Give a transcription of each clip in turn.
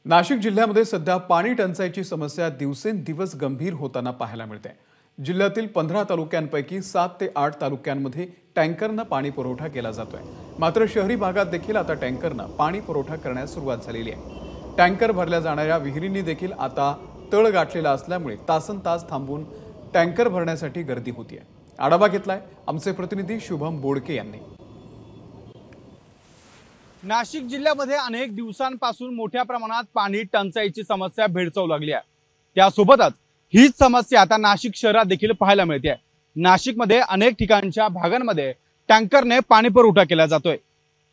नाशिक जिल्ह्यामध्ये सध्या पाणी टंचाईची समस्या दिवसेंदिवस गंभीर होताना पाहायला मिळते। जिल्ह्यातील 15 तालुक्यांपैकी 7 ते 8 तालुक्यांमध्ये टँकरनं पाणी पुरवठा केला जातोय। मात्र शहरी भागात देखील आता टँकरनं पाणी पुरवठा करण्यास सुरुवात झालेली आहे। टँकर भरल्या जाणाऱ्या विहिरींनी देखील आता तळ गाठलेला असल्यामुळे तासनतास थांबून टँकर भरण्यासाठी गर्दी होतीये। आढावा घेतलाय आमचे प्रतिनिधी शुभम बोडके यांनी। नाशिक जिल्ह्यामध्ये अनेक दिवसांपासून मोठ्या प्रमाणात पाणी टंचाईची समस्या भेडसावू लागली आहे। त्यासोबतच हीच समस्या आता नाशिक शहरात देखील पाहायला मिळते आहे। नाशिकमध्ये अनेक ठिकाणच्या भागांमध्ये टँकरने पाणी पुरवठा केला जातोय।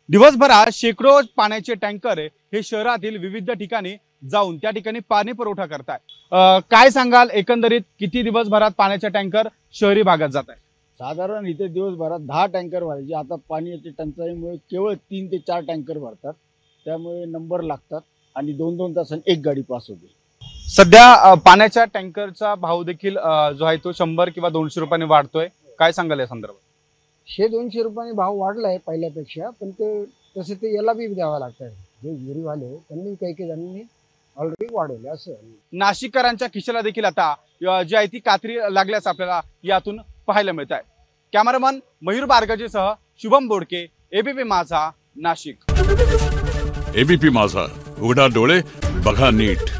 दिवसभरात शेकडो पाण्याचे टँकर हे शहरातील विविध ठिकाणी जाऊन त्या ठिकाणी पाणी पुरवठा करताय। काय सांगाल, एकंदरीत किती दिवसभरात पाण्याचे टँकर शहरी भागात जात आहे? साधारण इथे दिवसभरात 10 टँकर भरायचे। आता पाण्याची टंचाईमुळे केवळ 3 ते 4 टँकर भरतात, त्यामुळे नंबर लागतात आणि 2-2 तासांनी एक गाडी पास होते। सध्या पाण्याच्या टँकरचा भाव देखील जो आहे तो 100 किंवा 200 रुपयांनी वाढतोय। काय सांगाल या संदर्भात? 100-200 रुपयांनी भाव वाढलाय पहिल्यापेक्षा, पण ते तसे ते याला बी द्यावा लागतात। जे विहिरीवाले त्यांनी काही जणांनी ऑलरेडी वाढवले असं। नाशिककरांच्या खिशाला देखील आता जी आहे ती कात्री लागल्यास आपल्याला यातून पाहायला मिळत आहे। कॅमेरामन मयूर बारगजेसह शुभम बोडके, एबीपी माझा, नाशिक। एबीपी माझा, उघडा डोळे बघा नीट।